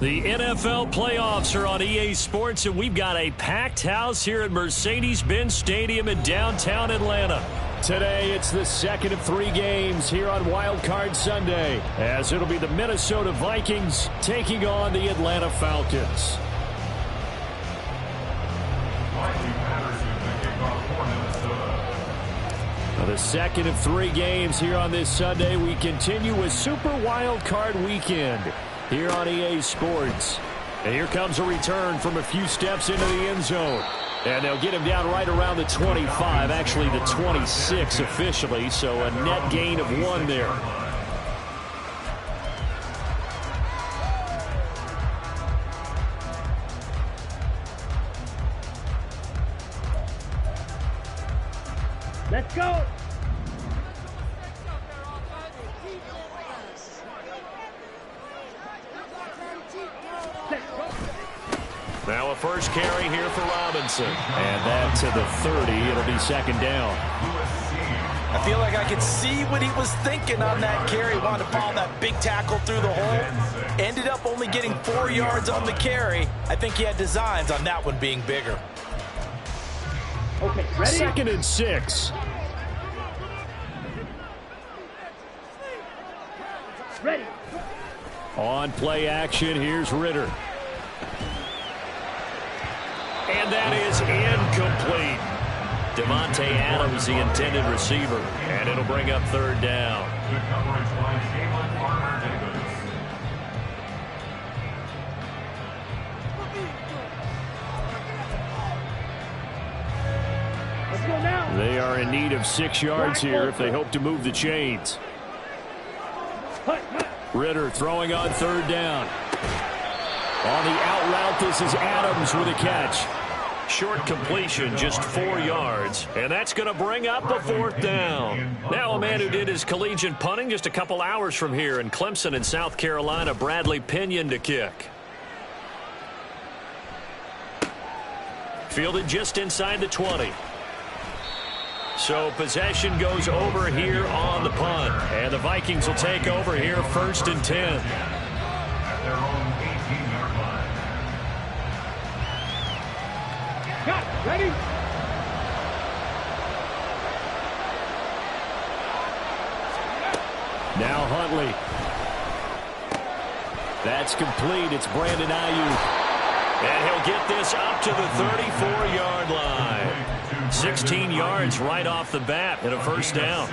The NFL playoffs are on EA Sports, and we've got a packed house here at Mercedes-Benz Stadium in downtown Atlanta. Today, it's the second of 3 games here on Wild Card Sunday, as it'll be the Minnesota Vikings taking on the Atlanta Falcons. The second of 3 games here on this Sunday. We continue with Super Wild Card Weekend here on EA Sports. And here comes a return from a few steps into the end zone. And they'll get him down right around the 25, actually the 26 officially, so a net gain of 1 there. Let's go! Now a first carry here for Robinson. And that to the 30. It'll be second down. I feel like I could see what he was thinking on that carry. Wanted to follow that big tackle through the hole. Ended up only getting 4 yards on the carry. I think he had designs on that one being bigger. Okay, ready? Second and 6. Ready. On play action, here's Ritter. And that is incomplete. Devontae Adams, the intended receiver. And it'll bring up third down. Let's go now. They are in need of 6 yards here if they hope to move the chains. Ritter throwing on third down. On the out route, this is Adams with a catch. Short completion, just 4 yards. And that's going to bring up a fourth down. Now a man who did his collegiate punting just a couple hours from here in Clemson in South Carolina, Bradley Pinion to kick. Fielded just inside the 20. So possession goes over here on the punt. And the Vikings will take over here first and 10. Ready? Now Huntley. That's complete. It's Brandon Ayuk. And he'll get this up to the 34-yard line. 16 yards right off the bat and a first down.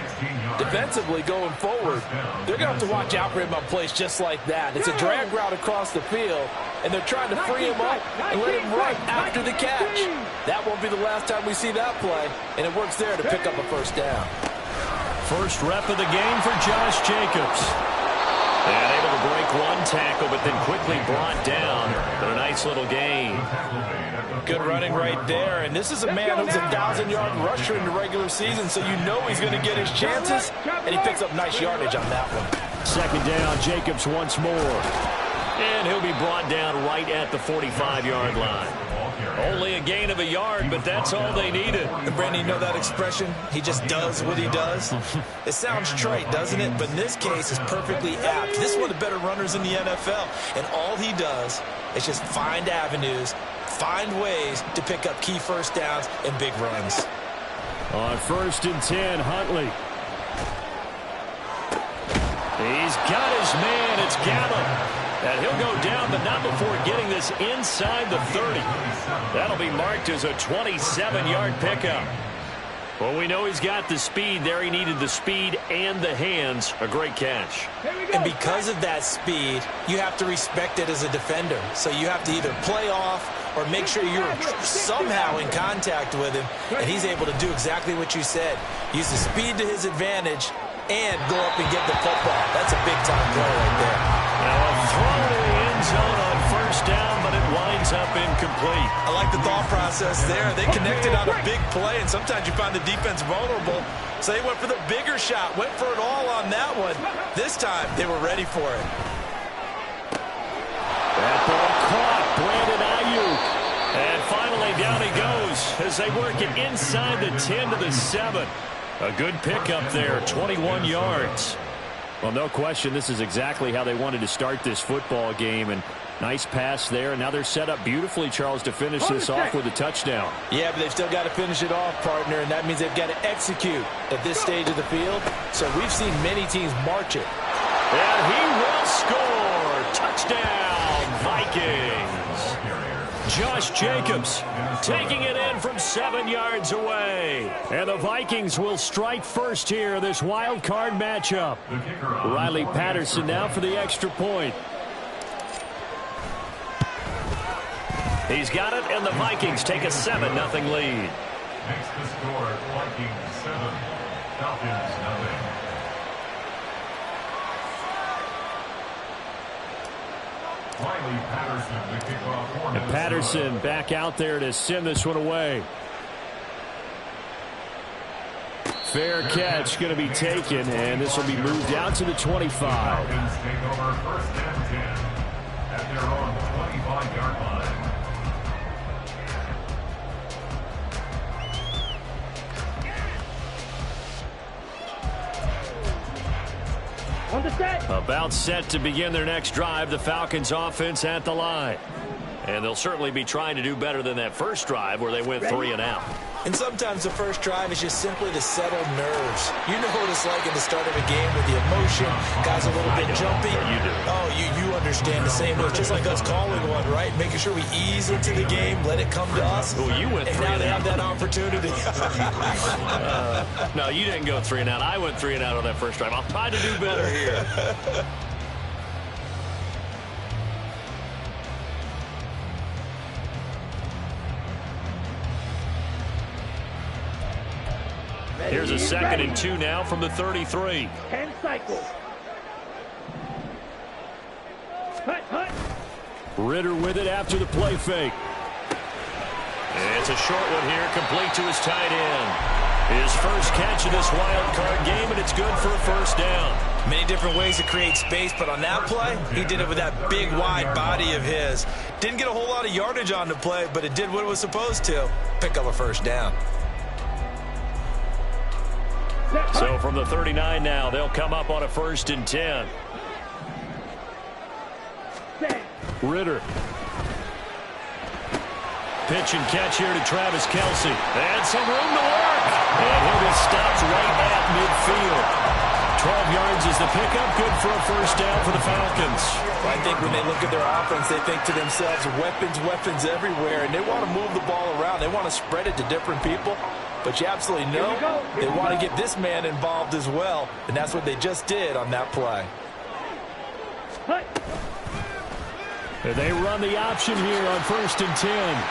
Defensively going forward, they're going to have to watch out for him on plays just like that. It's a drag route across the field, and they're trying to free him up and let him run after the catch. That won't be the last time we see that play, and it works there to pick up a first down. First rep of the game for Josh Jacobs. And able to break 1 tackle, but then quickly brought down. But a nice little gain. Good running right there. And this is a man who's a 1,000-yard rusher in the regular season, so you know he's going to get his chances. And he picks up nice yardage on that one. Second down, Jacobs once more. And he'll be brought down right at the 45-yard line. Only a gain of a yard, but that's all they needed. And Brandon, you know that expression? He just does what he does. It sounds trite, doesn't it? But in this case, it's perfectly apt. This is one of the better runners in the NFL. And all he does is just find avenues, find ways to pick up key first downs and big runs. On first and 10, Huntley. He's got his man. It's Gallup. And he'll go down, but not before getting this inside the 30. That'll be marked as a 27-yard pickup. Well, we know he's got the speed there. He needed the speed and the hands. A great catch. And because of that speed, you have to respect it as a defender. So you have to either play off or make sure you're somehow in contact with him. And he's able to do exactly what you said. Use the speed to his advantage and go up and get the football. That's a big-time play right there. Now a throw to the end zone on first down, but it winds up incomplete. I like the thought process there. They connected on a big play, and sometimes you find the defense vulnerable. So they went for the bigger shot, went for it all on that one. This time, they were ready for it. That ball caught. Brandon Ayuk. And finally, down he goes as they work it inside the 10 to the 7. A good pickup there, 21 yards. Well, no question, this is exactly how they wanted to start this football game. And nice pass there. And now they're set up beautifully, Charles, to finish this off with a touchdown. Yeah, but they've still got to finish it off, partner. And that means they've got to execute at this stage of the field. So we've seen many teams march it. And he will score. Touchdown, Vikings. Josh Jacobs taking it in from 7 yards away. And the Vikings will strike first here, this wild card matchup. Riley Patterson now for the extra point. He's got it, and the Vikings take a 7-0 lead. Makes the score Vikings 7, Falcons 0. Riley Patterson, the kickoff for And Patterson back out there to send this one away. Fair catch going to be taken, and this will be moved out to the 25. Falcons take over first and 10 at their own 25-yard line. On the set. About set to begin their next drive, the Falcons offense at the line. And they'll certainly be trying to do better than that first drive where they went 3 and out. And sometimes the first drive is just simply to settle nerves. You know what it's like at the start of a game with the emotion, guys a little bit jumpy. You do. Oh, you understand the same way. It's just like us calling one, right? Making sure we ease into the game, let it come to us. Well, you went 3 and now and they out. have that opportunity. No, you didn't go 3 and out. I went 3 and out on that first drive. I'll try to do better here. Here's a 2nd and 2 now from the 33. 10 cycles. Hut, hut. Ritter with it after the play fake. And it's a short one here, complete to his tight end. His first catch of this wild card game, and it's good for a first down. Many different ways to create space, but on that play, he did it with that big, wide body of his. Didn't get a whole lot of yardage on the play, but it did what it was supposed to. Pick up a first down. So from the 39 now, they'll come up on a 1st and 10. Ritter. Pitch and catch here to Travis Kelce. And some room to work. And he'll be stopped right at midfield. 12 yards is the pickup. Good for a first down for the Falcons. I think when they look at their offense, they think to themselves, weapons everywhere, and they want to move the ball around. They want to spread it to different people. But you absolutely know they want to get this man involved as well, and that's what they just did on that play. They run the option here on 1st and 10.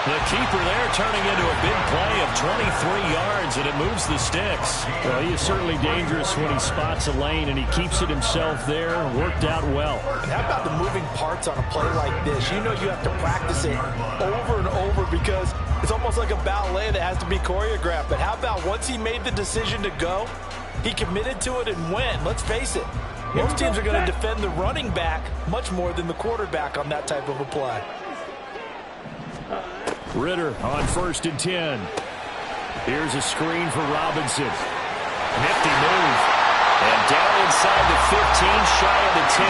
The keeper there turning into a big play of 23 yards, and it moves the sticks. Well, he is certainly dangerous when he spots a lane, and he keeps it himself there. Worked out well. And how about the moving parts on a play like this? You know you have to practice it over and over because it's almost like a ballet that has to be choreographed. But how about once he made the decision to go, he committed to it and went. Let's face it, most teams are going to defend the running back much more than the quarterback on that type of a play. Ritter on 1st and 10. Here's a screen for Robinson. Nifty move. And down inside the 15, shy of the 10.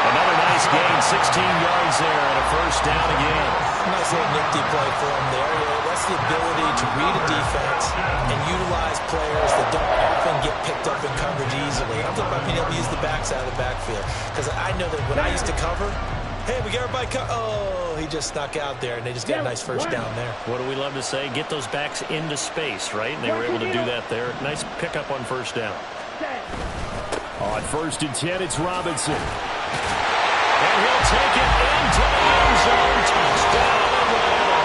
Another nice gain, 16 yards there, and a first down again. Nice little nifty play for him there. That's the ability to read a defense and utilize players that don't often get picked up in coverage easily. I'm talking about being able to use the backside of the backfield. Because I know that when I used to cover, hey, we got everybody he just snuck out there, and they just got a nice first down there. What do we love to say? Get those backs into space, right? And they were able to do that there. Nice pickup on first down. On 1st and 10, it's Robinson. And he'll take it into the end zone. Touchdown, Atlanta.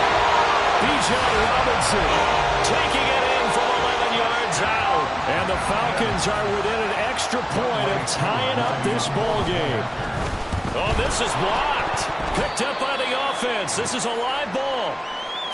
Bijan Robinson taking it in from 11 yards out. And the Falcons are within an extra point of tying up this ball game. Oh, this is blocked. Picked up by the offense. This is a live ball.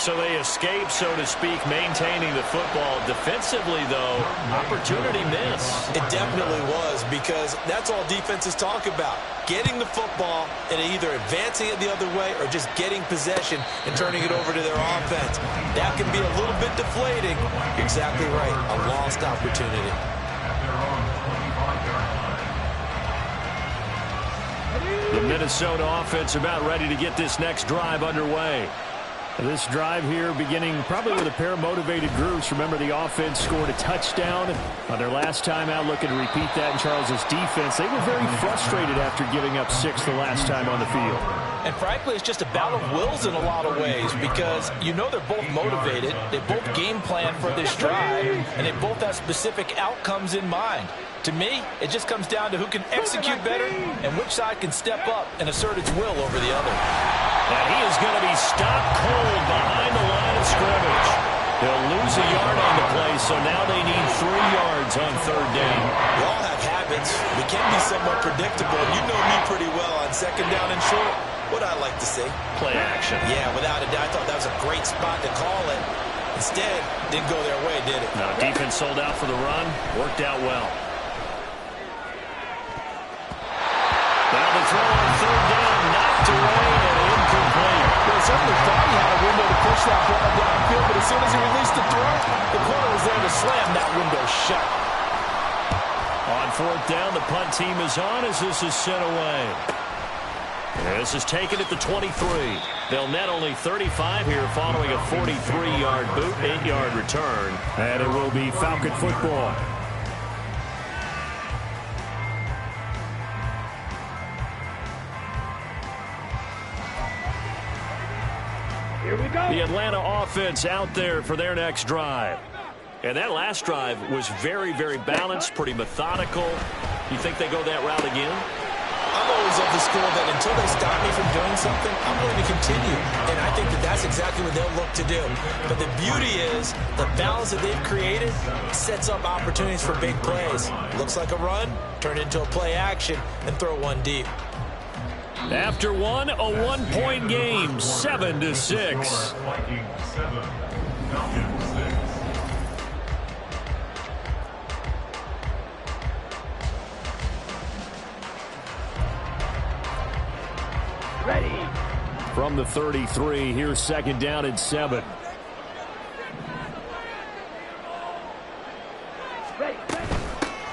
So they escape, so to speak, maintaining the football. Defensively, though, opportunity miss. It definitely was, because that's all defenses talk about. Getting the football and either advancing it the other way or just getting possession and turning it over to their offense. That can be a little bit deflating. You're exactly right. A lost opportunity. The Minnesota offense about ready to get this next drive underway. This drive here beginning probably with a pair of motivated groups. Remember, the offense scored a touchdown on their last time out, looking to repeat that in Charles's defense. They were very frustrated after giving up 6 the last time on the field. And frankly, it's just a battle of wills in a lot of ways, because you know they're both motivated, they both game plan for this drive, and they both have specific outcomes in mind. To me, it just comes down to who can execute better and which side can step up and assert its will over the other. And he is going to be stopped cold behind the line of scrimmage. They'll lose a yard on the play, so now they need 3 yards on 3rd down. We all have habits. We can be somewhat predictable. You know me pretty well on 2nd down and short. What I like to see? Play action. Yeah, without a doubt. I thought that was a great spot to call it. Instead, didn't go their way, did it? No, defense sold out for the run. Worked out well. Now the throw on 3rd down, knocked away and incomplete. Well, certainly thought he had a window to push that ball downfield, but as soon as he released the throw, the corner was there to slam that window shut. On 4th down, the punt team is on as this is sent away. This is taken at the 23. They'll net only 35 here following a 43-yard boot, 8-yard return. And it will be Falcon football. Here we go. The Atlanta offense out there for their next drive. And that last drive was very, very balanced, pretty methodical. You think they go that route again? I'm always of the school that until they stop me from doing something, I'm going to continue. And I think that that's exactly what they'll look to do. But the beauty is the balance that they've created sets up opportunities for big plays. Looks like a run, turn into a play action, and throw one deep. After one, a 1-point game, 7-6. Vikings 7, Falcons 6. Ready. From the 33, here's 2nd down and 7. Ready.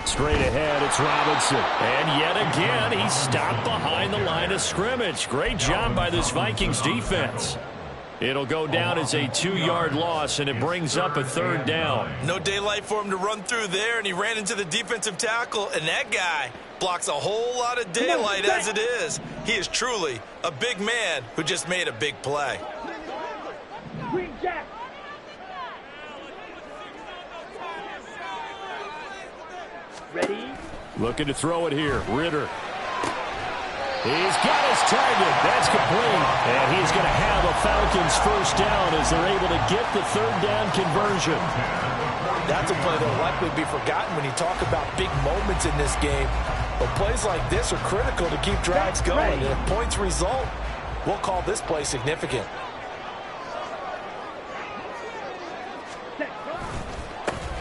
Straight ahead, it's Robinson. And yet again, he's stopped behind the line of scrimmage. Great job by this Vikings defense. It'll go down as a 2-yard loss, and it brings up a 3rd down. No daylight for him to run through there, and he ran into the defensive tackle, and that guy blocks a whole lot of daylight as it is. He is truly a big man who just made a big play. Green Jack. Ready. Looking to throw it here. Ritter. He's got his target. That's complete. And he's going to have a Falcons 1st down as they're able to get the 3rd down conversion. That's a play that will likely be forgotten when you talk about big moments in this game. But plays like this are critical to keep drives going. And if points result, we'll call this play significant.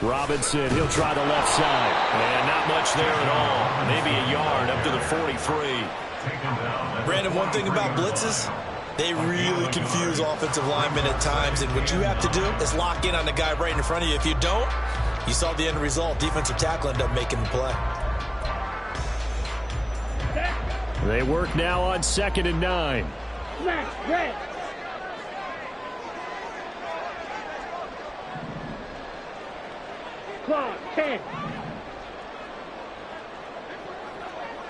Robinson, he'll try the left side. And not much there at all. Maybe a yard up to the 43. Brandon, one thing about blitzes, they really confuse offensive linemen at times. And what you have to do is lock in on the guy right in front of you. If you don't, you saw the end result. Defensive tackle ended up making the play. They work now on 2nd and 9. Smash. Red. Claw. 10.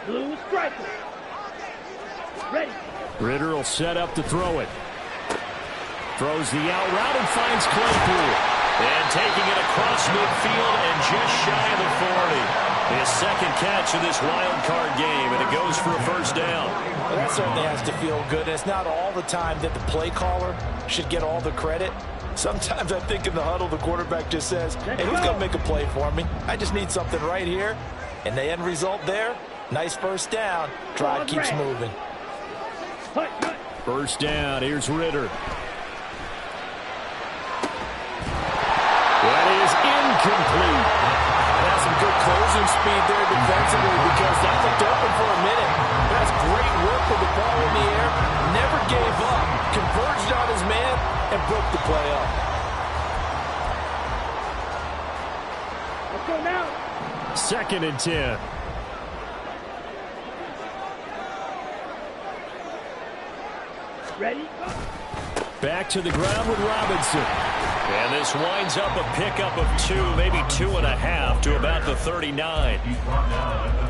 Blue striker. Ready. Ritter will set up to throw it. Throws the out route and finds Claypool. And taking it across midfield and just shy of the 40. His 2nd catch of this wild card game, and it goes for a 1st down. Well, that certainly has to feel good. It's not all the time that the play caller should get all the credit. Sometimes I think in the huddle, the quarterback just says, hey, who's going to make a play for me? I just need something right here. And the end result there, nice 1st down. Drive keeps moving. 1st down, here's Ritter. speed there defensively because that looked open for a minute. That's great work with the ball in the air. Never gave up. Converged on his man and broke the play up. Let's go now. 2nd and 10. Ready? Back to the ground with Robinson. And this winds up a pickup of 2, maybe 2.5 to about the 39.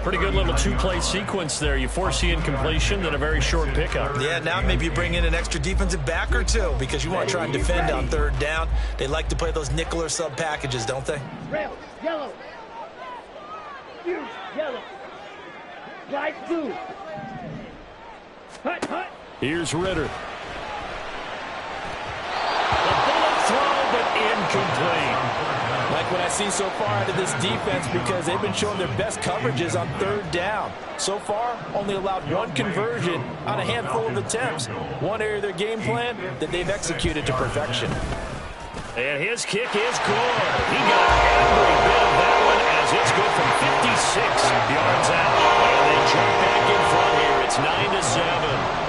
Pretty good little two-play sequence there. You force the incompletion, then a very short pickup. Yeah, now maybe you bring in an extra defensive back or two because you want to try and defend on 3rd down. They like to play those nickel or sub packages, don't they? Rail, yellow. Huge, yellow. Slide blue. Hut, hut. Here's Ritter. The bullet throw, but incomplete. Like what I see so far out of this defense because they've been showing their best coverages on 3rd down. So far, only allowed 1 conversion on a handful of attempts. One area of their game plan that they've executed to perfection. And his kick is good. He got every bit of that one as it's good from 56 yards out. And they jump back in front here. It's 9-7.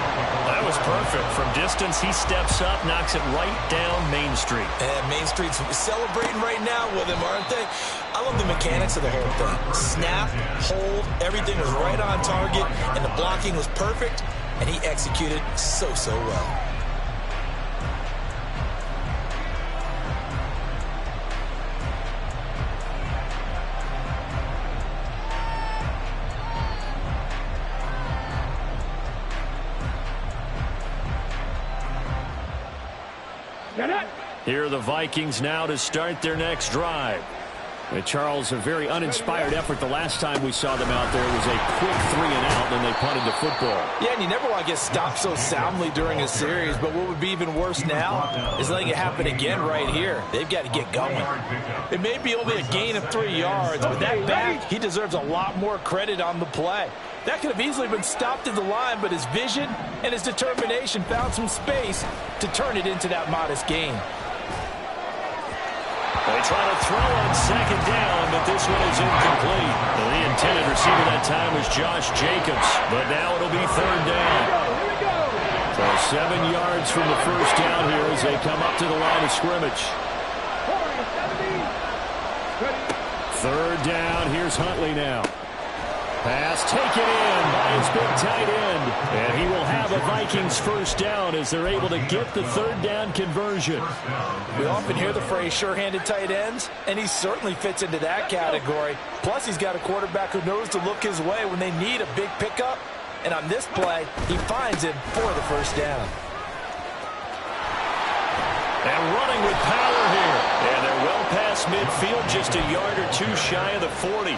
That was perfect. From distance, he steps up, knocks it right down Main Street. And Main Street's celebrating right now with him, aren't they? I love the mechanics of the whole thing. Snap, hold, everything was right on target, and the blocking was perfect, and he executed so well. Here are the Vikings now to start their next drive. Charles, a very uninspired effort the last time we saw them out there. It was a quick 3 and out, then they punted the football. Yeah, and you never want to get stopped so soundly during a series, but what would be even worse now is letting it happen again right here. They've got to get going. It may be only a gain of 3 yards, but that back, he deserves a lot more credit on the play. That could have easily been stopped at the line, but his vision and his determination found some space to turn it into that modest gain. They try to throw on 2nd down, but this one is incomplete. The intended receiver that time was Josh Jacobs, but now it'll be 3rd down. So 7 yards from the 1st down here as they come up to the line of scrimmage. 3rd down, here's Huntley now. Pass taken in by his big tight end. And he will have a Vikings 1st down as they're able to get the 3rd down conversion. We often hear the phrase sure-handed tight ends, and he certainly fits into that category. Plus, he's got a quarterback who knows to look his way when they need a big pickup. And on this play, he finds him for the 1st down. And running with power here. And they're well past midfield, just a yard or 2 shy of the 40.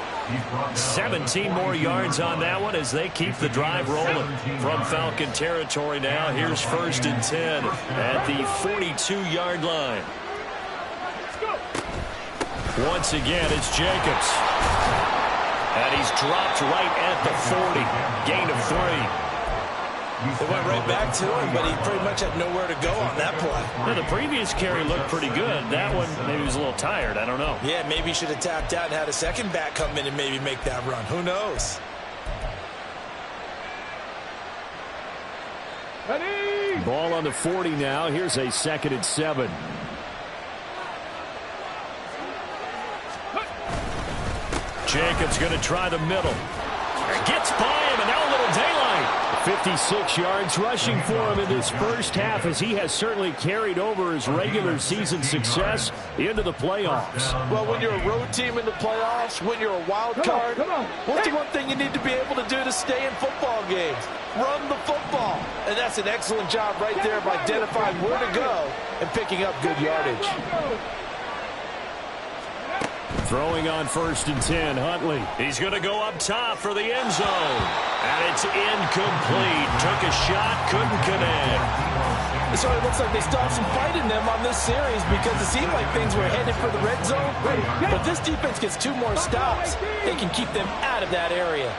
17 more yards on that one as they keep the drive rolling. From Falcon territory now, here's 1st and 10 at the 42-yard line. Once again, it's Jacobs. And he's dropped right at the 40. Gain of 3. They went right back to him, but he pretty much had nowhere to go on that play. Now, the previous carry looked pretty good. That one, maybe he was a little tired. I don't know. Yeah, maybe he should have tapped out and had a second back come in and maybe make that run. Who knows? Ready? Ball on the 40 now. Here's a 2nd and 7. Jacobs going to try the middle. Gets by him, and now a little daylight. 56 yards rushing for him in this 1st half as he has certainly carried over his regular season success into the playoffs. Well, when you're a road team in the playoffs, when you're a wild card, what's the one thing you need to be able to do to stay in football games? Run the football. And that's an excellent job right there of identifying where to go and picking up good yardage. Throwing on 1st and 10, Huntley. He's going to go up top for the end zone. And it's incomplete. Took a shot, couldn't connect. So it looks like they still have some fight in them on this series because it seemed like things were headed for the red zone. But this defense gets 2 more stops. They can keep them out of that area.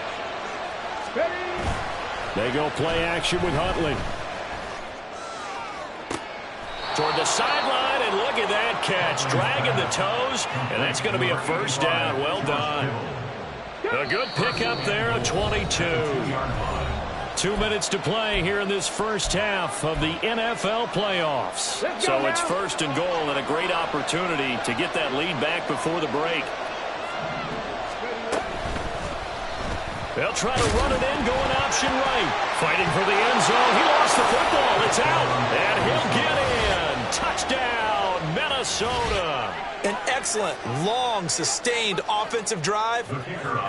They go play action with Huntley. Toward the sideline, and look at that catch. Dragging the toes, and that's going to be a 1st down. Well done. A good pickup there, a 22. 2 minutes to play here in this first half of the NFL playoffs. So it's first and goal and a great opportunity to get that lead back before the break. They'll try to run it in, going option right. Fighting for the end zone. He lost the football. It's out. And he'll get in. Touchdown, Minnesota. An excellent, long, sustained offensive drive.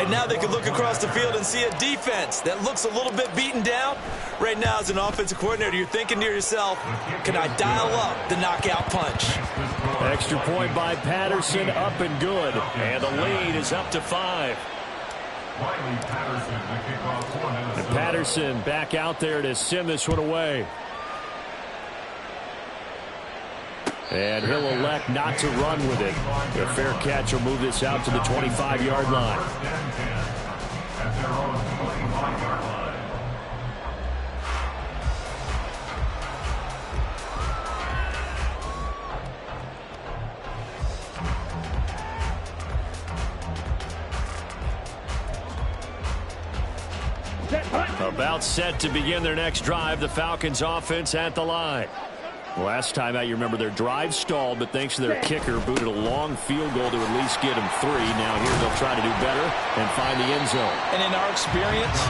And now they can look across the field and see a defense that looks a little bit beaten down. Right now, as an offensive coordinator, you're thinking to yourself, can I dial up the knockout punch? Extra point by Patterson, up and good. And the lead is up to 5. And Patterson back out there to send this one away. And he'll elect not to run with it. A fair catch will move this out to the 25-yard line. About set to begin their next drive. The Falcons offense at the line. Last time out, you remember their drive stalled, but thanks to their kicker, booted a long field goal to at least get them 3. Now here they'll try to do better and find the end zone. And in our experience,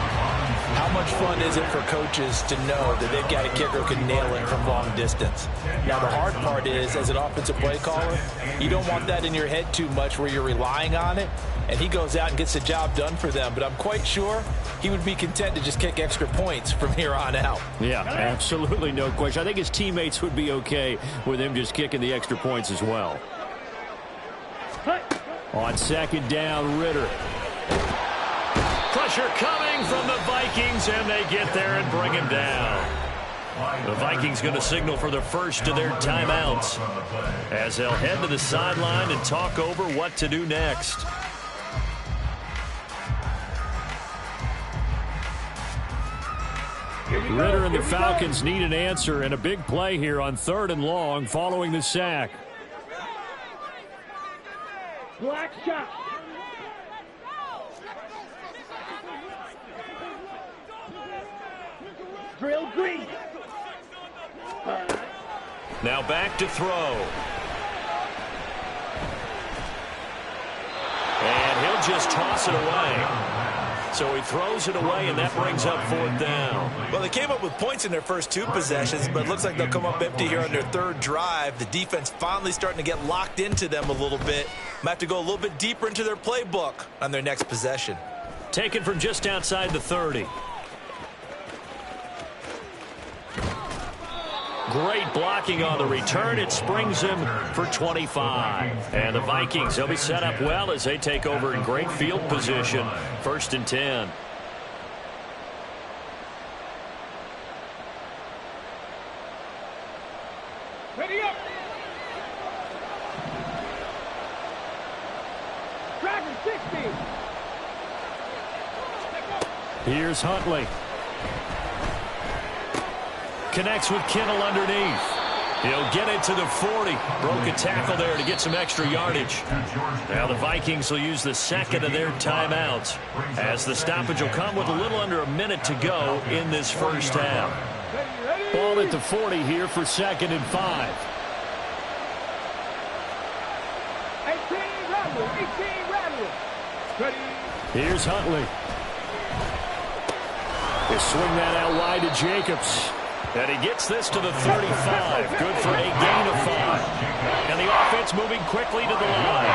how much fun is it for coaches to know that they've got a kicker who can nail it from long distance? Now, the hard part is, as an offensive play caller, you don't want that in your head too much where you're relying on it, and he goes out and gets the job done for them. But I'm quite sure he would be content to just kick extra points from here on out. Yeah, absolutely no question. I think his teammates would be okay with him just kicking the extra points as well. On second down, Ritter. Pressure coming from the Vikings, and they get there and bring him down. The Vikings going to signal for the first of their timeouts as they'll head to the sideline and talk over what to do next. Ritter and the Falcons need an answer and a big play here on 3rd and long following the sack. Black shot. Drill green. Now back to throw. And he'll just toss it away. So he throws it away, and that brings up 4th down. Well, they came up with points in their first 2 possessions, but it looks like they'll come up empty here on their 3rd drive. The defense finally starting to get locked into them a little bit. Might have to go a little bit deeper into their playbook on their next possession. Taken from just outside the 30. Great blocking on the return. It springs him for 25. And the Vikings, they'll be set up well as they take over in great field position. 1st and 10. Ready up. Driving 60. Here's Huntley. Connects with Kittle underneath. He'll get it to the 40. Broke a tackle there to get some extra yardage. Now the Vikings will use the second of their timeouts as the stoppage will come with a little under a minute to go in this first half. Ball at the 40 here for 2nd and 5. 18 rattle. 18 rattle. Ready. Here's Huntley. They swing that out wide to Jacobs. And he gets this to the 35. Good for a gain of 5. And the offense moving quickly to the line.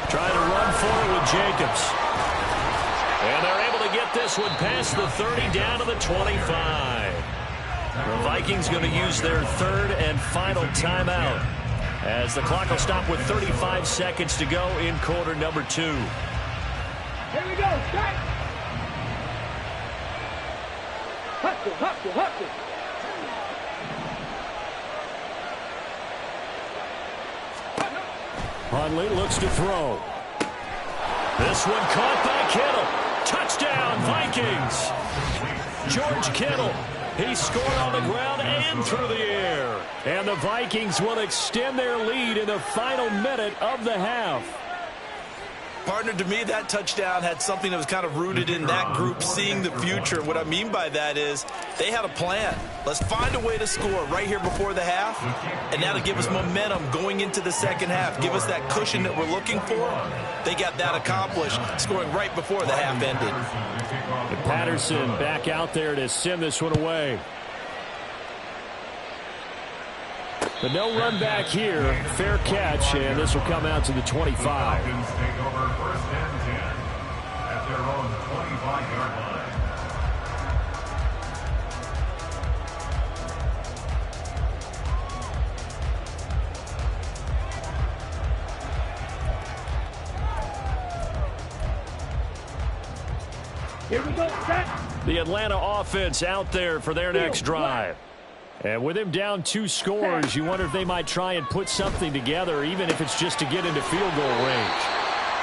Trying to run forward with Jacobs. And they're able to get this one past the 30 down to the 25. The Vikings going to use their 3rd and final timeout as the clock will stop with 35 seconds to go in quarter number 2. Here we go. Strike. Hustle. Huntley looks to throw. This one caught by Kittle. Touchdown, Vikings. George Kittle. He scored on the ground and through the air. And the Vikings will extend their lead in the final minute of the half. Partner, to me, that touchdown had something that was kind of rooted in that group seeing the future. What I mean by that is they had a plan. Let's find a way to score right here before the half, and that'll give us momentum going into the second half. Give us that cushion that we're looking for. They got that accomplished, scoring right before the half ended. And Patterson back out there to send this one away. But no run back here. Fair catch, and this will come out to the 25. Falcons take over first and 10 at their own 25-yard line. Here we go, set. The Atlanta offense out there for their next drive. And with him down 2 scores, you wonder if they might try and put something together, even if it's just to get into field goal range.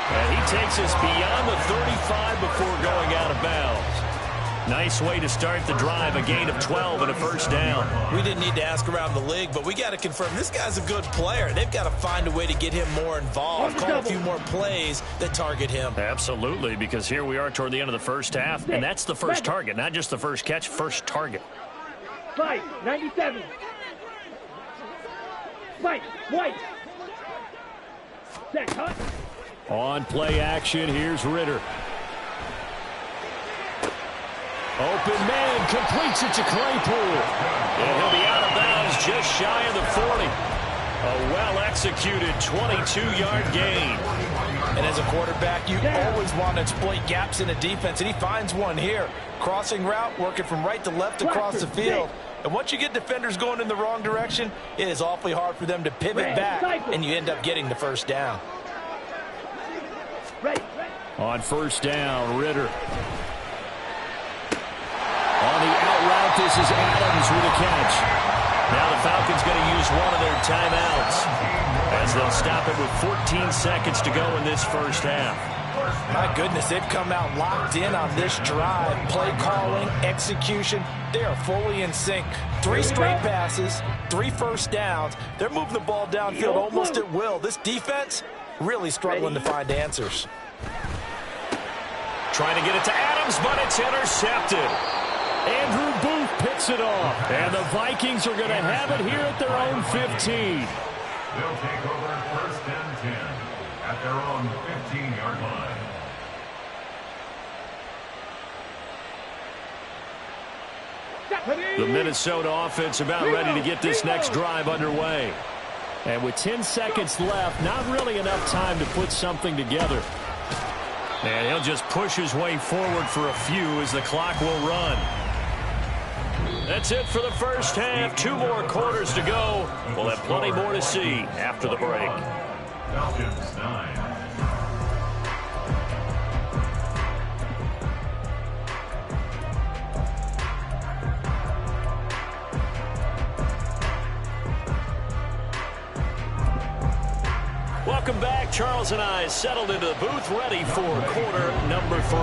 And he takes us beyond the 35 before going out of bounds. Nice way to start the drive, a gain of 12 and a first down. We didn't need to ask around the league, but we got to confirm this guy's a good player. They've got to find a way to get him more involved, call a few more plays that target him. Absolutely, because here we are toward the end of the first half, and that's the first target, not just the first catch, first target. Fight, 97. Fight, White. Set, cut. On play action, here's Ritter. Open man, completes it to Claypool. And he'll be out of bounds just shy of the 40. A well-executed 22-yard gain. And as a quarterback, you always want to exploit gaps in a defense, and he finds one here. Crossing route, working from right to left across the field. And once you get defenders going in the wrong direction, it is awfully hard for them to pivot back, and you end up getting the first down. On first down, Ritter. On the out route, this is Adams with a catch. Now the Falcons going to use one of their timeouts as they'll stop it with 14 seconds to go in this first half. My goodness, they've come out locked in on this drive. Play calling, execution, they are fully in sync. 3 straight passes, 3 first downs. They're moving the ball downfield almost at will. This defense really struggling to find answers. Trying to get it to Adams, but it's intercepted. Andrew Booth picks it off. And the Vikings are going to have it here at their own 15. They'll take over first and 10 at their own 15-yard line. The Minnesota offense about ready to get this next drive underway. And with 10 seconds left, not really enough time to put something together. And he'll just push his way forward for a few as the clock will run. That's it for the first half. 2 more quarters to go. We'll have plenty more to see after the break. Falcons 9. Welcome back. Charles and I settled into the booth, ready for quarter number 3.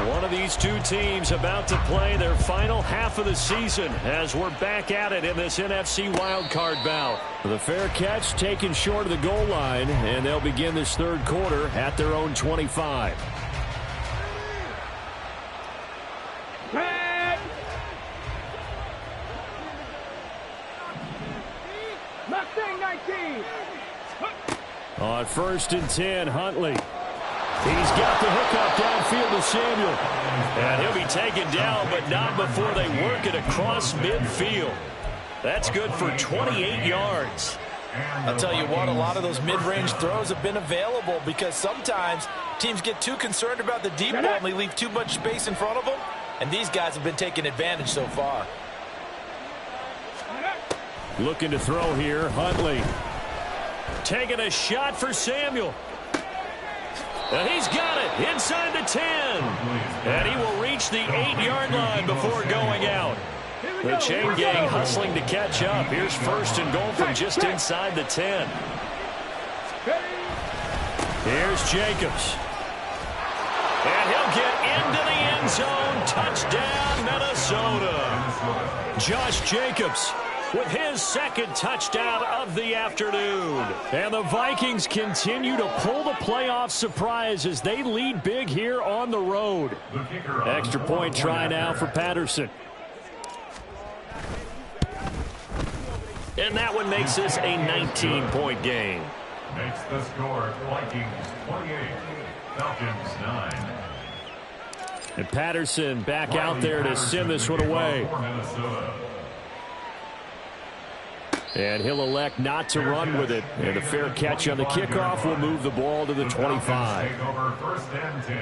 One of these 2 teams about to play their final half of the season as we're back at it in this NFC wildcard bout. The fair catch taken short of the goal line, and they'll begin this third quarter at their own 25. On first and 10, Huntley. He's got the hookup downfield to Samuel. And he'll be taken down, but not before they work it across midfield. That's good for 28 yards. I'll tell you what, a lot of those mid-range throws have been available because sometimes teams get too concerned about the deep ball and they leave too much space in front of them. And these guys have been taking advantage so far. Looking to throw here, Huntley. Taking a shot for Samuel. And he's got it inside the 10. And he will reach the 8-yard line before going out. The chain gang hustling to catch up. Here's first and goal from just inside the 10. Here's Jacobs. And he'll get into the end zone. Touchdown, Minnesota. Josh Jacobs with his second touchdown of the afternoon. And the Vikings continue to pull the playoff surprise as they lead big here on the road. Extra point try now for Patterson. And that one makes this a 19-point game. Makes the score Vikings 28, Falcons 9. And Patterson back out there to send this one away. And he'll elect not to run with it. And a fair catch on the kickoff will move the ball to the 25. Take over first and 10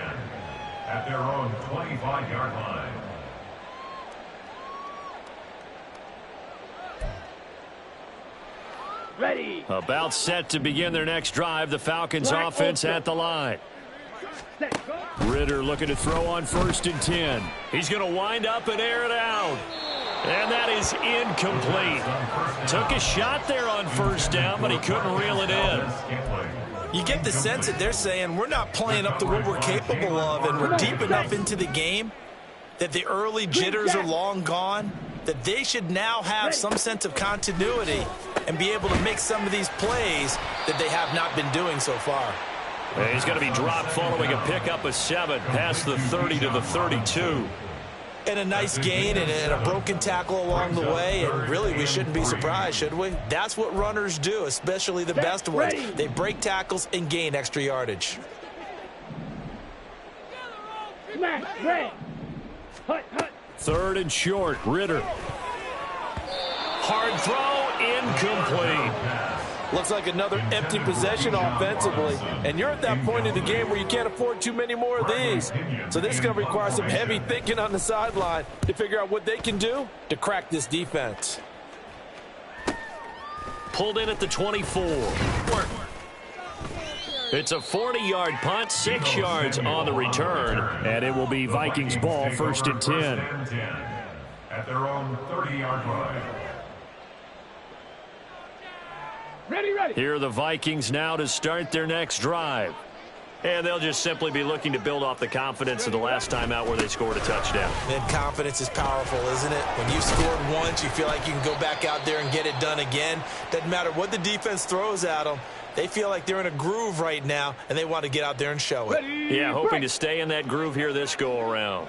at their own 25-yard line. Ready. About set to begin their next drive. The Falcons offense at the line. Ritter looking to throw on 1st and 10. He's going to wind up and air it out. And that is incomplete. Took a shot there on 1st down, but he couldn't reel it in. You get the sense that they're saying we're not playing up to what we're capable of, and we're deep enough into the game that the early jitters are long gone, that they should now have some sense of continuity and be able to make some of these plays that they have not been doing so far. And he's going to be dropped following a pickup of 7 past the 30 to the 32. And a nice gain and a broken tackle along the way, and really we shouldn't be surprised, should we? That's what runners do, especially the best ones. They break tackles and gain extra yardage. Smash, red. Hut, hut. 3rd and short, Ritter. Hard throw, incomplete. Looks like another empty possession offensively. And you're at that point in the game where you can't afford too many more of these. So this is going to require some heavy thinking on the sideline to figure out what they can do to crack this defense. Pulled in at the 24. It's a 40-yard punt, 6 yards on the return. And it will be Vikings ball, 1st and 10. At their own 30-yard line. Ready, ready. Here are the Vikings now to start their next drive. And they'll just simply be looking to build off the confidence of the last time out where they scored a touchdown. And confidence is powerful, isn't it? When you scored once, you feel like you can go back out there and get it done again. Doesn't matter what the defense throws at them. They feel like they're in a groove right now, and they want to get out there and show it. Yeah, hoping to stay in that groove here this go-around.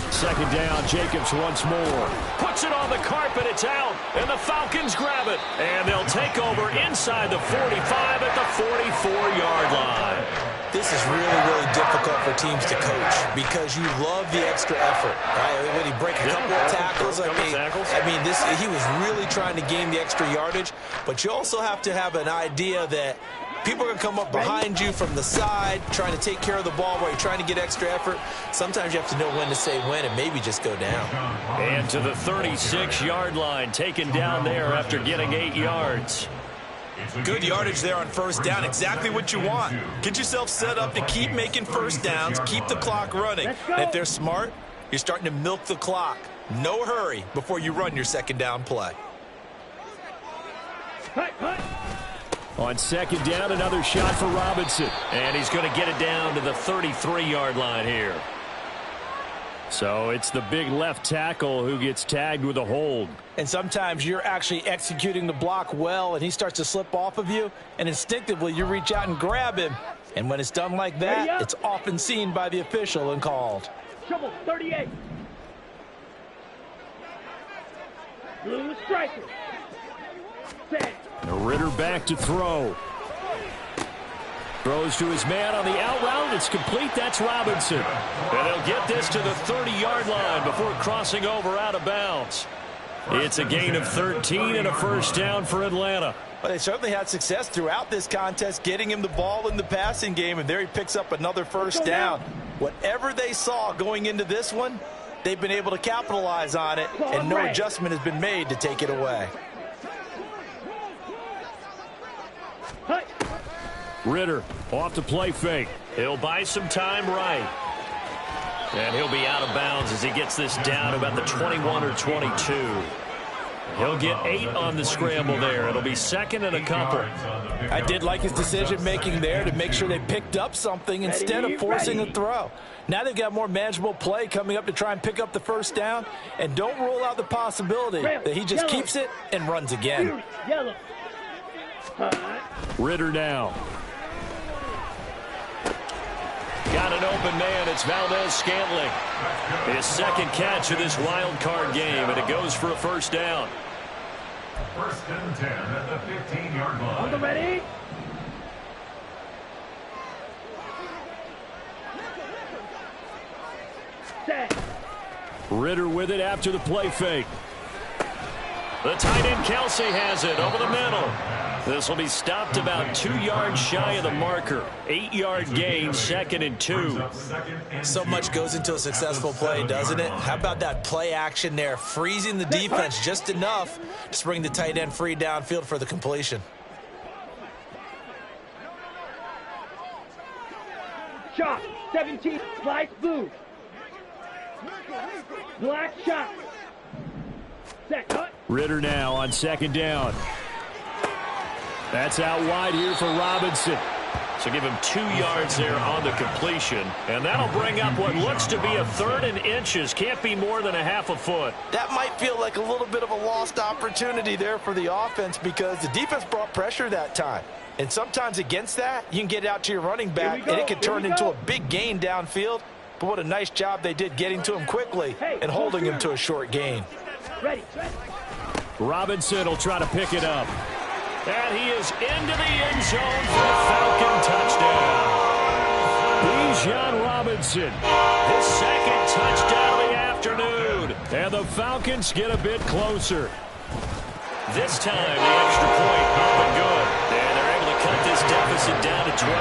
Second down, Jacobs once more. Puts it on the carpet, it's out, and the Falcons grab it. And they'll take over inside the 45 at the 44-yard line. This is really, really difficult for teams to coach because you love the extra effort. Right? When he break a couple of tackles, he was really trying to gain the extra yardage. But you also have to have an idea that people are going to come up behind you from the side, trying to take care of the ball while you're trying to get extra effort. Sometimes you have to know when to say when and maybe just go down. And to the 36-yard line, taken down there after getting 8 yards. Good yardage there on 1st down. Exactly what you want. Get yourself set up to keep making 1st downs, keep the clock running. And if they're smart, you're starting to milk the clock. No hurry before you run your 2nd down play. On 2nd down, another shot for Robinson. And he's going to get it down to the 33-yard line here. So it's the big left tackle who gets tagged with a hold. And sometimes you're actually executing the block well, and he starts to slip off of you, and instinctively you reach out and grab him. And when it's done like that, it's often seen by the official and called. Trouble, 38. Blue striker. Set. Ritter back to throw. Throws to his man on the out route. It's complete. That's Robinson. And they'll get this to the 30-yard line before crossing over out of bounds. It's a gain of 13 and a 1st down for Atlanta. Well, they certainly had success throughout this contest, getting him the ball in the passing game, and there he picks up another 1st down. Whatever they saw going into this one, they've been able to capitalize on it, and no adjustment has been made to take it away. Ritter off the play fake. He'll buy some time right. And he'll be out of bounds as he gets this down about the 21 or 22. He'll get 8 on the scramble there. It'll be second and a couple. I did like his decision-making there to make sure they picked up something instead of forcing a throw. Now they've got more manageable play coming up to try and pick up the first down. And don't rule out the possibility that he just keeps it and runs again. Yellow. Ritter now. Got an open man. It's Valdez-Scantling. His second catch of this wild card game, and it goes for a first down. First and 10 at the 15-yard line. On the ready. Set. Ritter with it after the play fake. The tight end Kelsey has it over the middle. This will be stopped about 2 yards shy of the marker. 8-yard gain, second and 2. So much goes into a successful play, doesn't it? How about that play action there, freezing the defense just enough to bring the tight end free downfield for the completion. Shot. 17. Slice blue. Black shot. Set. Cut. Ritter now on second down. That's out wide here for Robinson. So give him 2 yards there on the completion. And that'll bring up what looks to be a 3rd and inches. Can't be more than a half a foot. That might feel like a little bit of a lost opportunity there for the offense because the defense brought pressure that time. And sometimes against that, you can get out to your running back, and it can turn into a big gain downfield. But what a nice job they did getting to him quickly and holding him to a short gain. Ready. Robinson will try to pick it up. And he is into the end zone for a Falcon touchdown. Bijan Robinson, his second touchdown of the afternoon. And the Falcons get a bit closer. This time, the extra point up and good. And they're able to cut this deficit down to 12.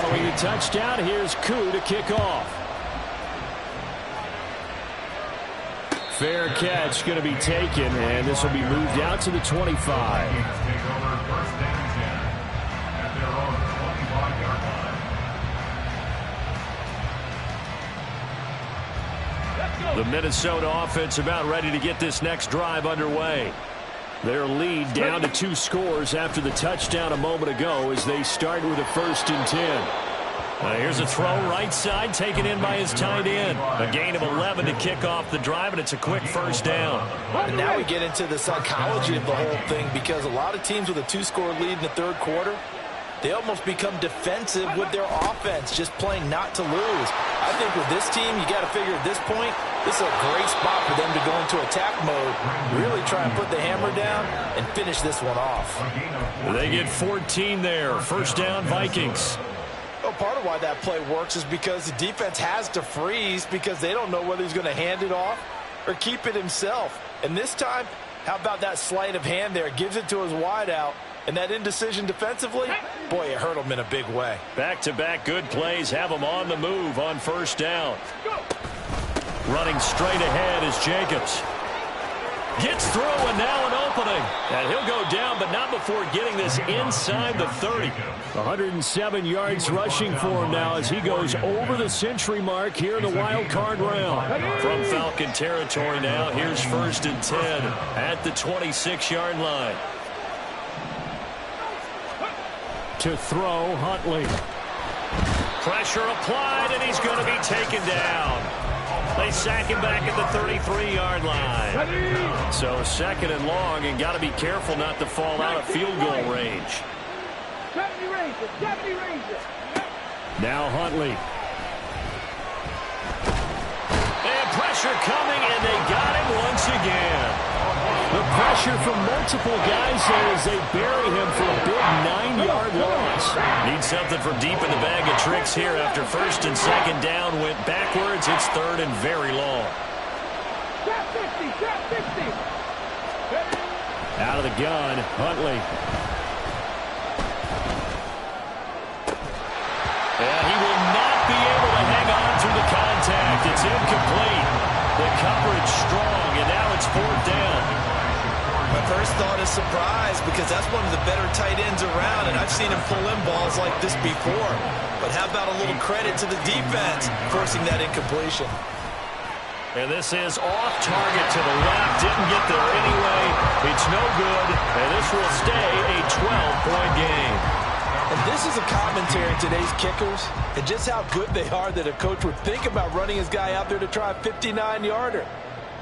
Following the touchdown, here's Koo to kick off. Fair catch going to be taken, and this will be moved out to the 25. The Minnesota offense about ready to get this next drive underway. Their lead down to 2 scores after the touchdown a moment ago as they start with a 1st and 10. Here's a throw right side taken in by his tight end. A gain of 11 to kick off the drive, and it's a quick first down. And now we get into the psychology of the whole thing because a lot of teams with a 2-score lead in the 3rd quarter, they almost become defensive with their offense, just playing not to lose. I think with this team, you got to figure at this point, this is a great spot for them to go into attack mode, really try and put the hammer down and finish this one off. They get 14 there. First down, Vikings. Well, part of why that play works is because the defense has to freeze because they don't know whether he's going to hand it off or keep it himself. And this time, how about that sleight of hand there? Gives it to his wideout. And that indecision defensively, boy, it hurt him in a big way. Back-to-back good plays have him on the move on first down. Running straight ahead is Jacobs. Gets through, and now an opening. And he'll go down, but not before getting this inside the 30. 107 yards rushing for him now as he goes over the century mark here in the wild card round. From Falcon territory now, here's 1st and 10 at the 26-yard line. To throw, Huntley. Pressure applied, and he's going to be taken down. They sack him back at the 33-yard line. So 2nd and long, and got to be careful not to fall out of field goal range. 70 range. Now Huntley. And pressure coming, and they got him once again. The pressure from multiple guys there as they bury him for a big 9-yard loss. Need something from deep in the bag of tricks here after 1st and 2nd down went backwards. It's 3rd and very long. Trap 50. Out of the gun, Huntley. And he will not be able to hang on through the contact. It's incomplete. The coverage strong, and now it's 4th down. My first thought is surprise because that's one of the better tight ends around, and I've seen him pull in balls like this before. But how about a little credit to the defense forcing that incompletion? And this is off target to the left. Didn't get there anyway. It's no good. And this will stay a 12-point game. And this is a commentary in today's kickers and just how good they are that a coach would think about running his guy out there to try a 59-yarder.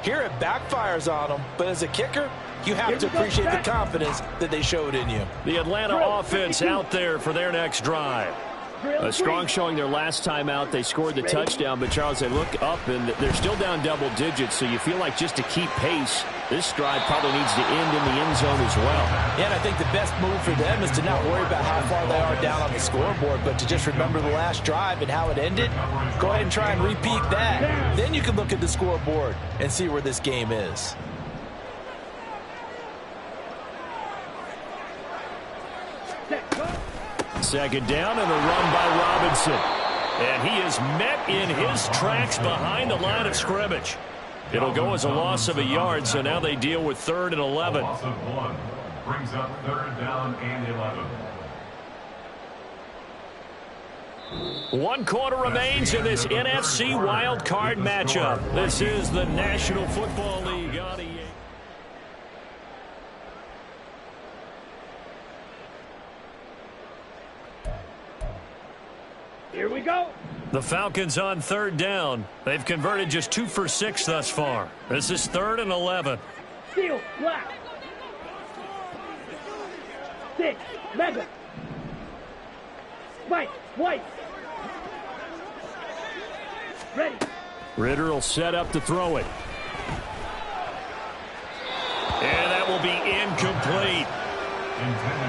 Here it backfires on him, but as a kicker, you have to appreciate the confidence that they showed in you. The Atlanta offense out there for their next drive. A strong showing their last time out. They scored the touchdown, but Charles, they look up and they're still down double digits, so you feel like just to keep pace, this drive probably needs to end in the end zone as well. Yeah, and I think the best move for them is to not worry about how far they are down on the scoreboard, but to just remember the last drive and how it ended. Go ahead and try and repeat that. Then you can look at the scoreboard and see where this game is. Second down and a run by Robinson. And he is met in his tracks behind the line of scrimmage. It'll go as a loss of a yard, so now they deal with 3rd and 11. Loss of 1 brings up 3rd down and 11. 1 quarter remains in this NFC wild card matchup. This is the National Football League on EA. Here we go. The Falcons on 3rd down. They've converted just 2 for 6 thus far. This is 3rd and 11. Steel, black. 6, mega. Spike, white. Ready. Ritter will set up to throw it. And that will be incomplete.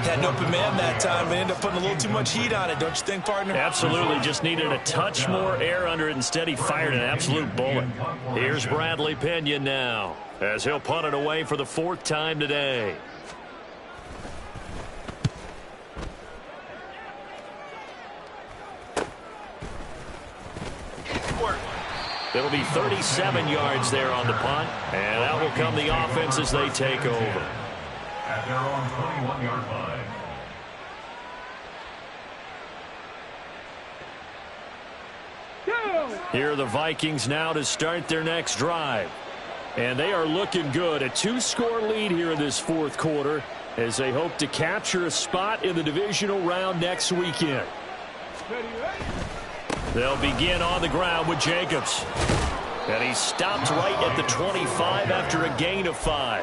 Had an open man that time, but ended up putting a little too much heat on it, don't you think, partner? Absolutely, just needed a touch more air under it. Instead, he fired an absolute bullet. Here's Bradley Pena now, as he'll punt it away for the 4th time today. It'll be 37 yards there on the punt, and that will come the offense as they take over. At their own 21-yard line. Here are the Vikings now to start their next drive. And they are looking good. A 2-score lead here in this 4th quarter as they hope to capture a spot in the divisional round next weekend. They'll begin on the ground with Jacobs. And he stopped right at the 25 after a gain of 5.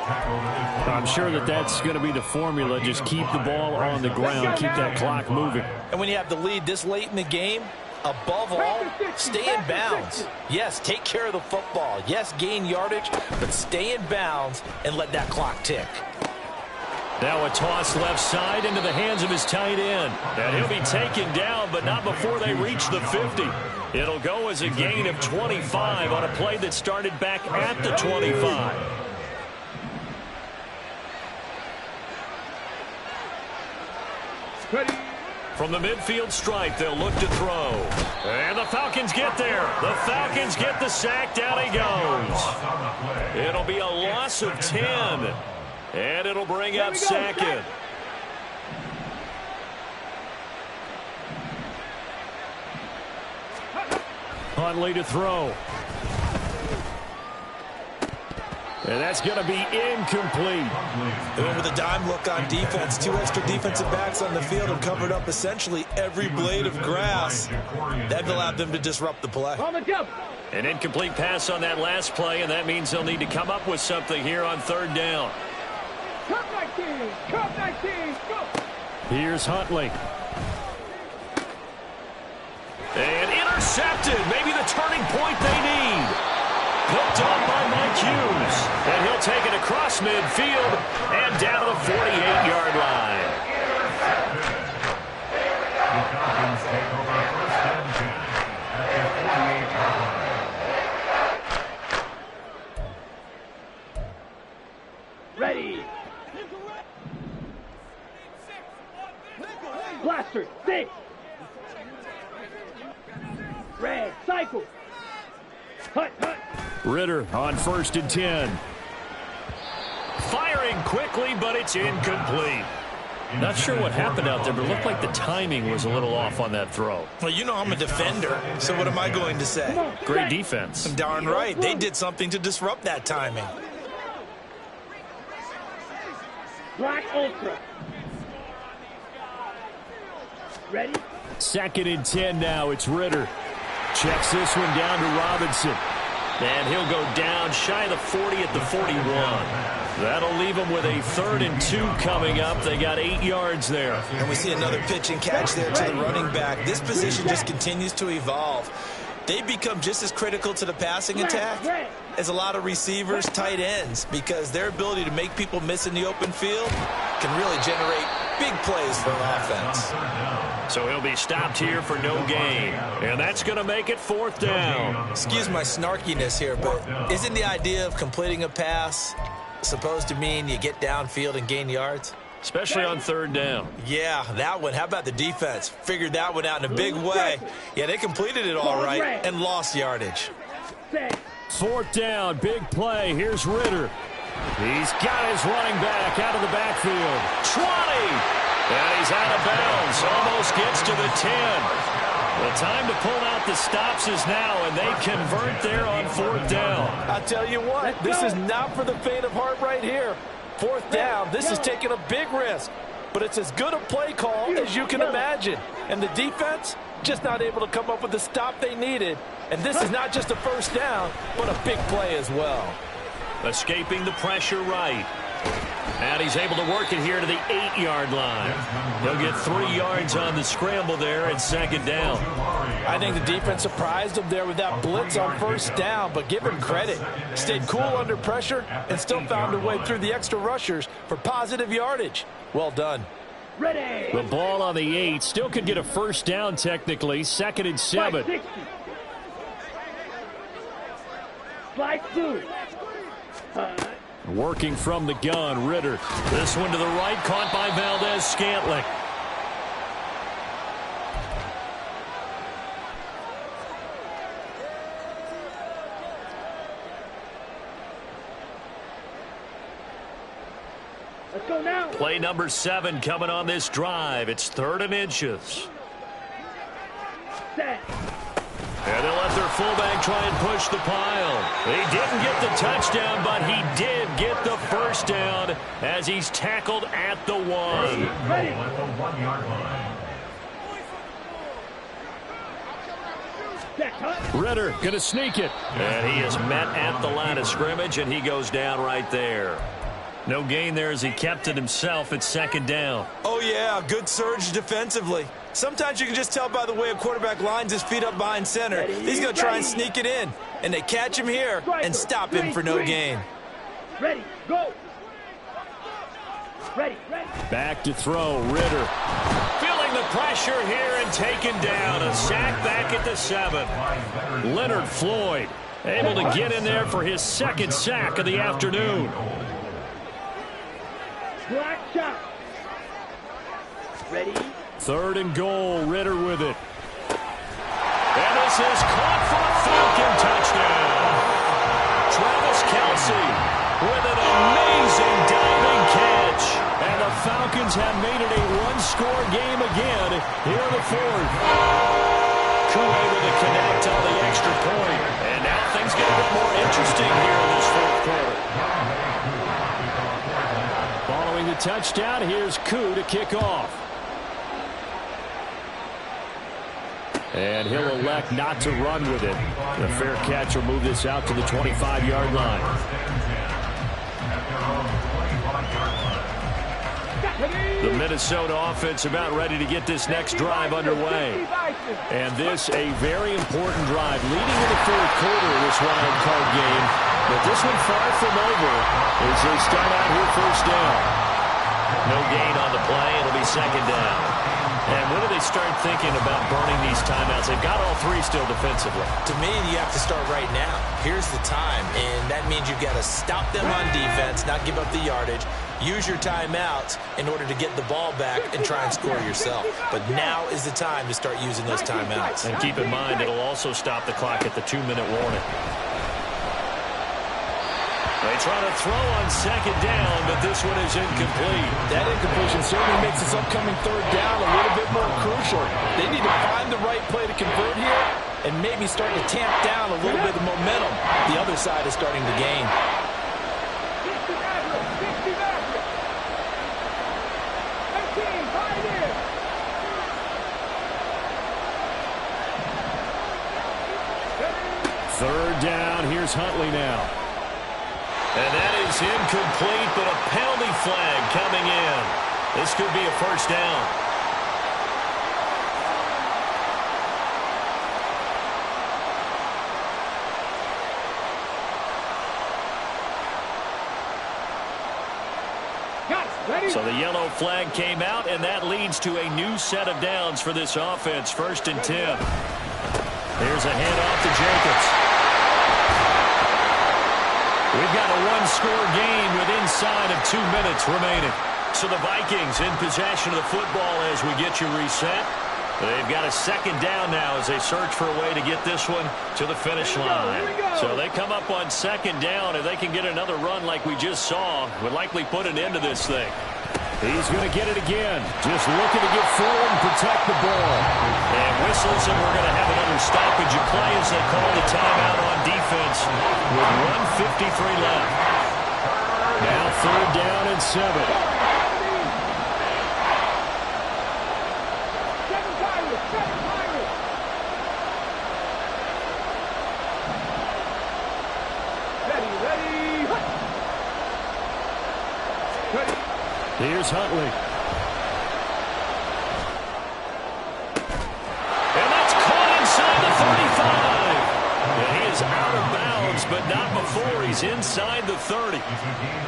I'm sure that that's going to be the formula. Just keep the ball on the ground. Keep that clock moving. And when you have the lead this late in the game, above all, stay in bounds. Yes, take care of the football. Yes, gain yardage, but stay in bounds and let that clock tick. Now a toss left side into the hands of his tight end. And he'll be taken down, but not before they reach the 50. It'll go as a gain of 25 on a play that started back at the 25. Ready. From the midfield stripe, they'll look to throw. And the Falcons get there. The Falcons get the sack. Down he goes. It'll be a loss of 10. And it'll bring up 2nd. Huntley to throw. And that's going to be incomplete. They went with a dime look on defense. 2 extra defensive backs on the field and covered up essentially every blade of grass. That allowed them to disrupt the play. On the jump. An incomplete pass on that last play, and that means they'll need to come up with something here on 3rd down. Cup 19. Cup 19. Go. Here's Huntley. And intercepted. Maybe the turning point they need. Picked up by Mike Hughes. And he'll take it across midfield and down to the 48-yard line. The Falcons take over 1st and 10 at the 48-yard line. Ready. Blaster. 6. Red. Cycle. Hut. Ritter on 1st and 10. Firing quickly, but it's incomplete. Not sure what happened out there, but it looked like the timing was a little off on that throw. Well, you know I'm a defender, so what am I going to say? Great defense. Darn right. They did something to disrupt that timing. Black Ultra. Ready? 2nd and 10 now. It's Ritter. Checks this one down to Robinson. And he'll go down shy of the 40 at the 41. That'll leave them with a 3rd and 2 coming up. They got 8 yards there. And we see another pitch and catch there to the running back. This position just continues to evolve. They become just as critical to the passing attack as a lot of receivers, tight ends, because their ability to make people miss in the open field can really generate big plays for an offense. So he'll be stopped here for no gain. And that's going to make it 4th down. Excuse my snarkiness here, but isn't the idea of completing a pass supposed to mean you get downfield and gain yards? Especially on 3rd down. Yeah, that one. How about the defense? Figured that one out in a big way. Yeah, they completed it all right and lost yardage. 4th down, big play. Here's Ritter. He's got his running back out of the backfield. 20! And he's out of bounds. Almost gets to the 10. The time to pull out the stops is now, and they convert there on 4th down. I'll tell you what, this is not for the faint of heart right here. 4th down, this is taking a big risk. But it's as good a play call as you can imagine. And the defense, just not able to come up with the stop they needed. And this is not just a 1st down, but a big play as well. Escaping the pressure right. And he's able to work it here to the 8-yard line. He'll get 3 yards on the scramble there at 2nd down. I think the defense surprised him there with that blitz on 1st down, but give him credit. Stayed cool under pressure and still found a way through the extra rushers for positive yardage. Well done. Ready. The ball on the 8. Still could get a 1st down technically. 2nd and 7. 560. Slide 2. Working from the gun, Ritter. This one to the right, caught by Valdez-Scantling. Let's go now. Play number 7 coming on this drive. It's 3rd and inches. Set. And they'll let their fullback try and push the pile. He didn't get the touchdown, but he did get the 1st down as he's tackled at the 1. Ready. At the 1-yard line. Set. Cut. Ritter going to sneak it. And he is met at the line of scrimmage, and he goes down right there. No gain there as he kept it himself at 2nd down. Oh, yeah, good surge defensively. Sometimes you can just tell by the way a quarterback lines his feet up behind center. He's going to try and sneak it in. And they catch him here and stop him for no gain. Ready. Go. Ready. Back to throw, Ritter. Feeling the pressure here and taken down. A sack back at the 7. Leonard Floyd able to get in there for his 2nd sack of the afternoon. Black shot. Ready. 3rd and goal, Ritter with it. And this is caught for a Falcon touchdown. Travis Kelce with an amazing diving catch. And the Falcons have made it a 1-score game again here in the 4th. Koo able to connect on the extra point. And now things get a bit more interesting here in this 4th quarter. Following the touchdown, here's Koo to kick off. And he'll elect not to run with it. The fair catch will move this out to the 25-yard line. The Minnesota offense about ready to get this next drive underway. And this a very important drive leading in the 4th quarter of this wild card game. But this one far from over as they start out here 1st down. No gain on the play. It'll be 2nd down. And when do they start thinking about burning these timeouts? They've got all 3 still defensively. To me, you have to start right now. Here's the time, and that means you've got to stop them on defense, not give up the yardage, use your timeouts in order to get the ball back and try and score yourself. But now is the time to start using those timeouts. And keep in mind, it'll also stop the clock at the 2-minute warning. They try to throw on second down, but this one is incomplete. That incompletion certainly makes this upcoming third down a little bit more crucial. They need to find the right play to convert here and maybe start to tamp down a little bit of momentum the other side is starting to gain. Third down, here's Huntley now. And that is incomplete, but a penalty flag coming in. This could be a first down. So the yellow flag came out, and that leads to a new set of downs for this offense. 1st and 10. Here's a handoff to Jacobs. We've got a one-score game with inside of 2 minutes remaining. So the Vikings in possession of the football as we get you reset. They've got a second down now as they search for a way to get this one to the finish line. So they come up on second down. If they can get another run like we just saw, would likely put an end to this thing. He's going to get it again. Just looking to get forward and protect the ball. And whistles, and we're going to have another stoppage of play as they call the timeout on defense with 1:53 left. Now 3rd down and 7. Here's Huntley. And that's caught inside the 35. And he is out of bounds, but not before he's inside the 30.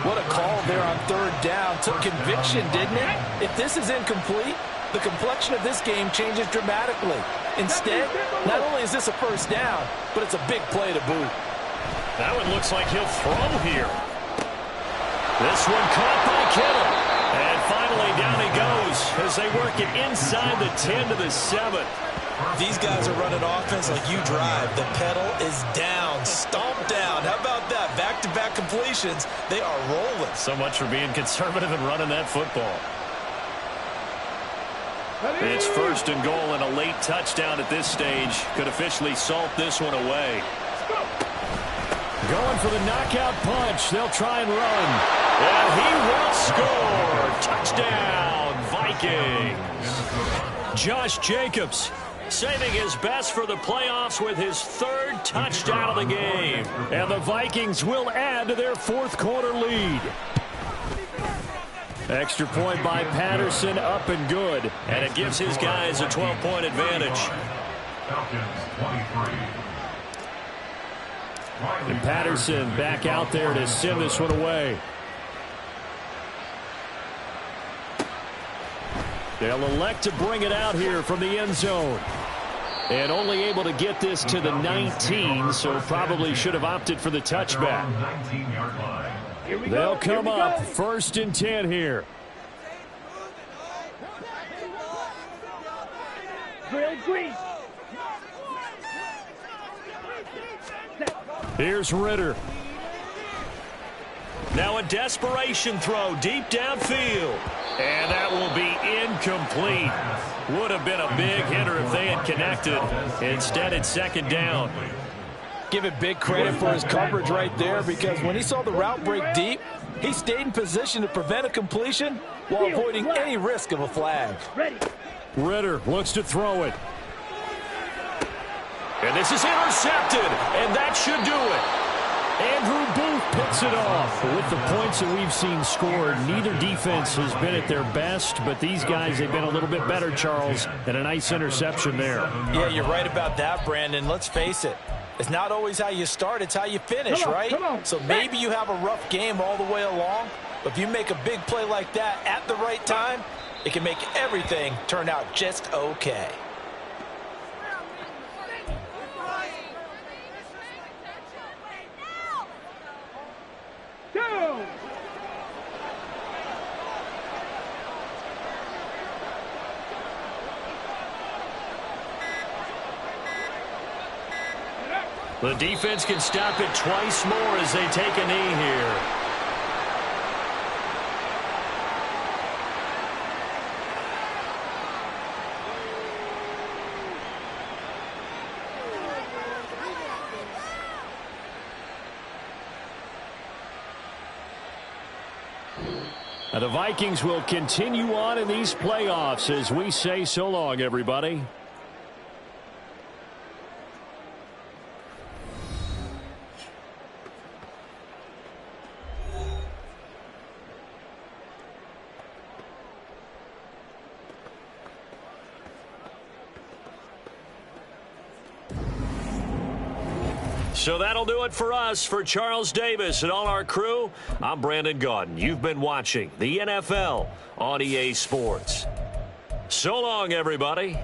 What a call there on 3rd down. Took conviction, didn't it? If this is incomplete, the complexion of this game changes dramatically. Instead, not only is this a first down, but it's a big play to boot. That one looks like he'll throw here. This one caught by Kittle. And finally, down he goes as they work it inside the 10 to the 7. These guys are running offense like you drive. The pedal is down, stomped down. How about that? Back-to-back completions. They are rolling. So much for being conservative and running that football. It's 1st and goal, and a late touchdown at this stage could officially salt this one away. Going for the knockout punch. They'll try and run. And he will score. Touchdown, Vikings. Josh Jacobs saving his best for the playoffs with his 3rd touchdown of the game. And the Vikings will add to their 4th quarter lead. Extra point by Patterson, up and good. And it gives his guys a 12-point advantage. And Patterson back out there to send this one away. They'll elect to bring it out here from the end zone. And only able to get this to the 19, so probably should have opted for the touchback. They'll come up 1st and 10 here. Here's Ritter. Now a desperation throw deep downfield. And that will be incomplete. Would have been a big hitter if they had connected. Instead, it's 2nd down. Give it big credit for his coverage right there, because when he saw the route break deep, he stayed in position to prevent a completion while avoiding any risk of a flag. Ritter looks to throw it. And this is intercepted, and that should do it. Andrew Booth picks it off. With the points that we've seen scored, neither defense has been at their best, but these guys have been a little bit better, Charles, and a nice interception there. Yeah, you're right about that, Brandon. Let's face it. It's not always how you start, it's how you finish, right? So maybe you have a rough game all the way along, but if you make a big play like that at the right time, it can make everything turn out just okay. The defense can stop it twice more as they take a knee here. The Vikings will continue on in these playoffs as we say so long, everybody. So that'll do it for us. For Charles Davis and all our crew, I'm Brandon Gaudin. You've been watching the NFL on EA Sports. So long, everybody.